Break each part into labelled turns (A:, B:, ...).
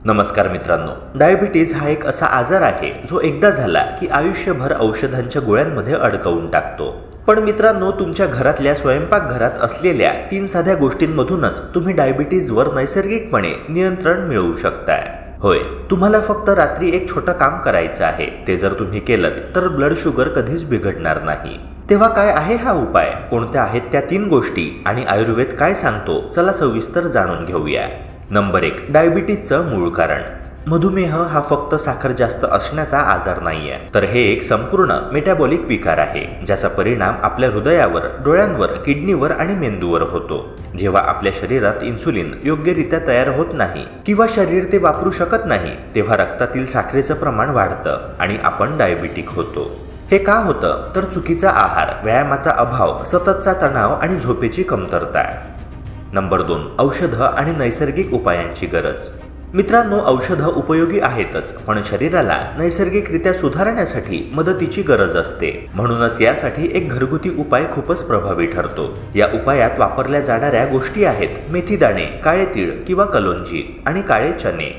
A: नमस्कार मित्रांनो, डायबिटीज हा एक असा आजार आहे जो एकदा झाला की आयुष्यभर औषधांच्या गोळ्यांमध्ये अडकवून टाकतो। पण मित्रांनो, तुमच्या घरातल्या स्वयंपाकघरात असलेल्या 3 साध्या गोष्टींमधूनच तुम्ही डायबिटीजवर नैसर्गिकपणे नियंत्रण मिळवू शकताय। होय, तुम्हाला फक्त रात्री एक छोटं काम करायचं आहे। ते जर तुम्ही केलं तर ब्लड शुगर कधीच बिघडणार नाही। तेव्हा काय आहे हा उपाय, कोणत्या आहेत त्या 3 गोष्टी आणि आयुर्वेद काय सांगतो, चला सविस्तर जाणून घेऊया। नंबर 1, डायबिटीजचं मूळ कारण। मधुमेह हा फक्त साखर जास्त असण्याचा आजार नाहीये, तर हे एक संपूर्ण मेटाबॉलिक विकार आहे ज्याचा परिणाम आपल्या हृदयावर, डोळ्यांवर, किडनीवर आणि मेंदूवर होतो। जेव्हा आपल्या शरीरात इन्सुलिन योग्यरित्या तयार होत नाही किंवा शरीर ते वापरू शकत नाही, तेव्हा रक्तातील साखरेचं प्रमाण वाढतं आणि आपण डायबिटिक होतो। हे का होतं, तर चुकीचा आहार, व्यायामाचा अभाव, सततचा तणाव आणि झोपेची कमतरता। नंबर 2, औषधं आणि नैसर्गिक उपायांची गरज। मित्रांनो, औषधं उपयोगी आहेतच, पण शरीराला नैसर्गिकरित्या सुधारण्यासाठी मदतीची गरज असते। म्हणूनच यासाठी एक घरगुती उपाय खूपच प्रभावी ठरतो। या उपायात वापरल्या जाणाऱ्या गोष्टी आहेत मेथीदाणे, काळे तीळ किंवा कलोंजी आणि काळे चणे।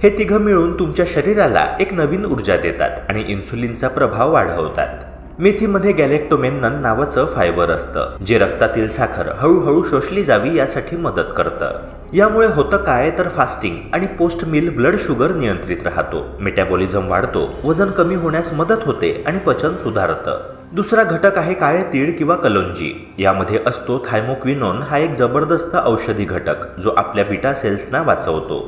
A: हे तिघं मिळून तुमच्या शरीराला एक नवीन ऊर्जा देतात आणि इन्सुलिनचा प्रभाव वाढवतात। मेथीमध्ये गॅलेक्टोमेनन नावाचं फायबर असतं, जे रक्तातील साखर हळूहळू शोषली जावी यासाठी मदत करतं। यामुळे होतं काय, तर फास्टिंग आणि पोस्ट मील ब्लड शुगर नियंत्रित राहतो, मेटाबॉलिझम वाढतो, वजन कमी होण्यास मदत होते आणि पचन सुधारतं। दुसरा घटक आहे काळे तीळ किंवा कलोंजी। यामध्ये असतो थायमोक्विनोन हा एक जबरदस्त औषधी घटक जो आपल्या बीटा सेल्सना वाचवतो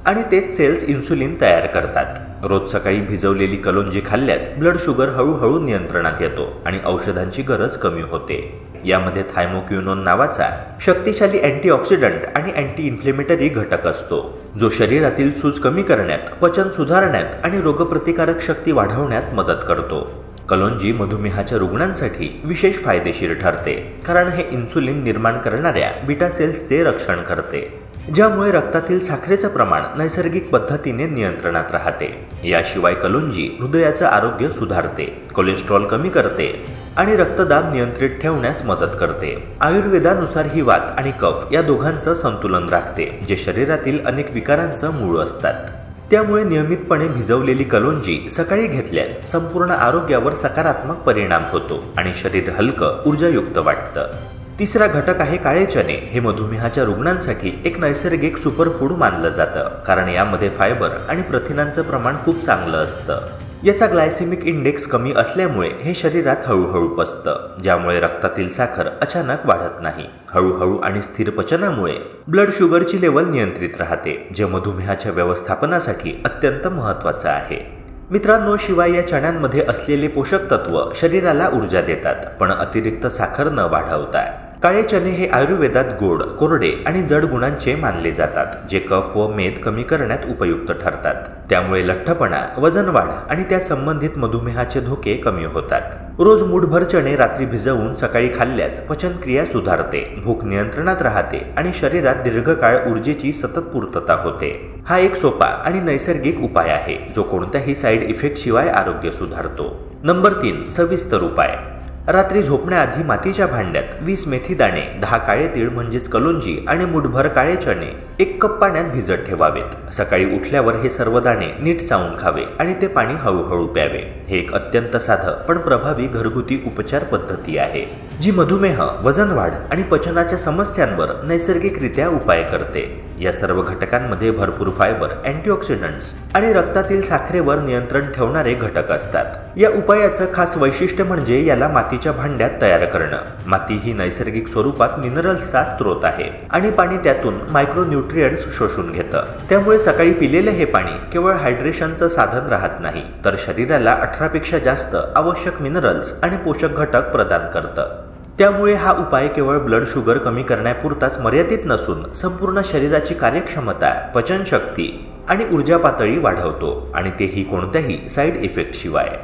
A: आणि तेच सेल्स इन्सुलिन तयार करतात। रोज सकाळी भिजवलेली कलोंजी खाल्ल्यास ब्लड शुगर हळूहळू नियंत्रणात येतो आणि औषधांची गरज कमी होते। यामध्ये थायमोक्विनोन नावाचा शक्तिशाली अँटीऑक्सिडंट आणि अँटी इन्फ्लेमेटरी घटक असतो, जो शरीरातील सूज कमी करण्यात, पचन सुधारण्यात आणि रोगप्रतिकारक शक्ती वाढवण्यात मदत करतो। कलोंजी मधुमेहाच्या रुग्णांसाठी विशेष फायदेशीर ठरते, कारण हे इन्सुलिन निर्माण करणाऱ्या बीटा सेल्सचे रक्षण करते, ज्यामुळे रक्तातील साखरेचं प्रमाण नैसर्गिक पद्धतीने नियंत्रणात राहते। याशिवाय कलोंजी हृदयाचं आरोग्य सुधारते, कोलेस्ट्रॉल कमी करते आणि रक्तदाब नियंत्रित ठेवण्यास मदत करते। आयुर्वेदानुसार ही वात आणि कफ या दोघांचं संतुलन राखते, जे शरीरातील अनेक विकारांचं मूळ असतात। त्यामुळे नियमितपणे भिजवलेली कलोंजी सकाळी घेतल्यास संपूर्ण आरोग्यावर सकारात्मक परिणाम होतो आणि शरीर हलकं, ऊर्जायुक्त वाटतं। तिसरा घटक आहे काळे चणे। हे मधुमेहाच्या रुग्णांसाठी एक नैसर्गिक सुपरफूड मानलं जातं, कारण यामध्ये फायबर आणि प्रथिनांचं प्रमाण खूप चांगलं असतं। याचा ग्लायसेमिक इंडेक्स कमी असल्यामुळे हे शरीरात हळूहळू पचतं, ज्यामुळे रक्तातील साखर अचानक वाढत नाही। हळूहळू आणि स्थिर पचनामुळे ब्लड शुगरची लेवल नियंत्रित राहते, जे मधुमेहाच्या व्यवस्थापनासाठी अत्यंत महत्त्वाचं आहे। मित्रांनो, शिवाय या चण्यांमध्ये असलेले पोषक तत्व शरीराला ऊर्जा देतात, पण अतिरिक्त साखर न वाढवता। काळे चणे हे आयुर्वेदात गोड, कोरडे आणि जड गुणांचे मानले जातात, जे कफ व मेद कमी करण्यात उपयुक्त ठरतात। त्यामुळे लठ्ठपणा, वजन वाढ आणि त्या संबंधित मधुमेहाचे धोके कमी होतात। रोज मूठभर चणे रात्री भिजवून सकाळी खाल्ल्यास पचनक्रिया सुधारते, भूक नियंत्रणात राहते आणि शरीरात दीर्घकाळ ऊर्जेची सतत पूर्तता होते। हा एक सोपा आणि नैसर्गिक उपाय आहे, जो कोणत्याही साईड इफेक्ट शिवाय आरोग्य सुधारतो। नंबर 3, सविस्तर उपाय। रात्री झोपण्याआधी मातीच्या भांड्यात 20 मेथीदाणे, 10 काळे तीळ म्हणजेच कलोंजी आणि मूठभर काळे चणे 1 कप पाण्यात भिजत ठेवावेत। सकाळी उठल्यावर हे सर्व दाणे नीट चावून खावे आणि ते पाणी हळूहळू प्यावे। हे एक अत्यंत साधं पण प्रभावी घरगुती उपचार पद्धती आहे, जी मधुमेह, वजन वाढ आणि पचनाच्या समस्यांवर नैसर्गिकरित्या उपाय करते। या सर्व घटकांमध्ये भरपूर फायबर, अँटीऑक्सिडंट्स आणि रक्तातील साखरेवर नियंत्रण ठेवणारे घटक असतात। या उपायाचं खास वैशिष्ट्य म्हणजे याला मातीच्या भांड्यात तयार करणं। माती ही नैसर्गिक स्वरूपात मिनरल्सचा स्रोत आहे आणि पाणी त्यातून मायक्रोन्यूट्रिएंट्स शोषून घेतं। त्यामुळे सकाळी पिलेलं हे पाणी केवळ हायड्रेशनचं साधन राहत नाही, तर शरीराला 18 पेक्षा जास्त आवश्यक मिनरल्स आणि पोषक घटक प्रदान करतं। त्यामुळे हा उपाय केवळ ब्लड शुगर कमी करण्यापुरताच मर्यादित नसून संपूर्ण शरीराची कार्यक्षमता, पचनशक्ती आणि ऊर्जा पातळी वाढवतो, आणि तेही कोणत्याही साईड इफेक्ट शिवाय।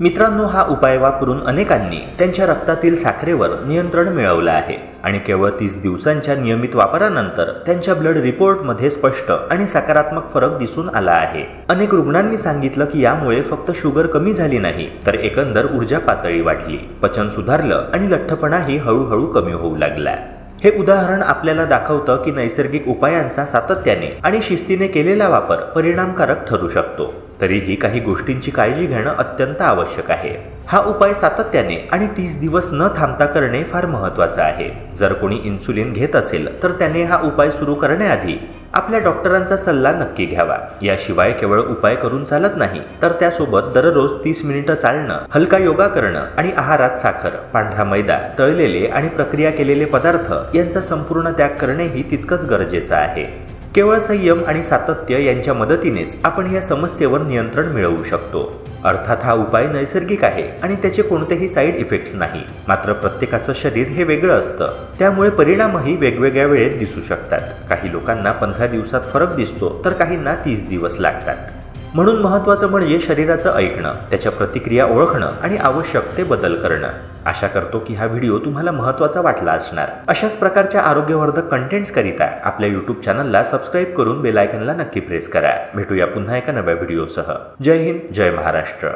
A: मित्रांनो, हा उपाय वापरून अनेकांनी त्यांच्या रक्तातील साखरेवर नियंत्रण मिळवलं आहे आणि केवळ 30 दिवसांच्या नियमित वापरानंतर त्यांच्या ब्लड रिपोर्टमध्ये स्पष्ट आणि सकारात्मक फरक दिसून आला आहे। अनेक रुग्णांनी सांगितलं की यामुळे फक्त शुगर कमी झाली नाही, तर एकंदर ऊर्जा पातळी वाढली, पचन सुधारलं आणि लठ्ठपणाही हळूहळू कमी होऊ लागला। हे उदाहरण आपल्याला दाखवतं की नैसर्गिक उपायांचा सातत्याने आणि शिस्तीने केलेला वापर परिणामकारक ठरू शकतो. तरीही काही गोष्टींची काळजी घेणं अत्यंत आवश्यक आहे. हा उपाय सातत्याने आणि 30 दिवस न थांबता करणे फार महत्त्वाचं आहे. जर कोणी इन्सुलिन घेत असेल तर त्याने हा उपाय सुरू करण्याआधी आपल्या डॉक्टरांचा सल्ला नक्की घ्यावा. याशिवाय केवळ उपाय करून चालत नाही, तर त्यासोबत दररोज 30 मिनिटं चालणं, हलका योगा करणं आणि आहारात साखर, पांढरा मैदा, तळलेले आणि प्रक्रिया केलेले पदार्थ यांचा संपूर्ण त्याग करणेही तितकंच गरजेचं आहे. केवळ संयम आणि सातत्य यांच्या मदतीनेच आपण या समस्येवर नियंत्रण मिळवू शकतो. अर्थात हा उपाय नैसर्गिक आहे आणि त्याचे कोणतेही साईड इफेक्ट्स नाही. मात्र प्रत्येकाचं शरीर हे वेगळं असतं, त्यामुळे परिणामही वेगवेगळ्या वेळेत दिसू शकतात. काही लोकांना 15 दिवसात फरक दिसतो तर काहींना 30 दिवस लागतात. म्हणून महत्त्वाचं म्हणजे शरीराचं ऐकणं, त्याच्या प्रतिक्रिया ओळखणं आणि आवश्यक ते बदल करणं. आशा करतो की हा व्हिडिओ तुम्हाला महत्त्वाचा वाटला असणार. अशाच प्रकारच्या आरोग्यवर्धक कंटेंट्सकरिता आपल्या यूट्यूब चॅनलला सबस्क्राईब करून बेल आयकॉनला नक्की प्रेस करा. भेटूया पुन्हा एका नव्या व्हिडिओसह. जय हिंद, जय महाराष्ट्र.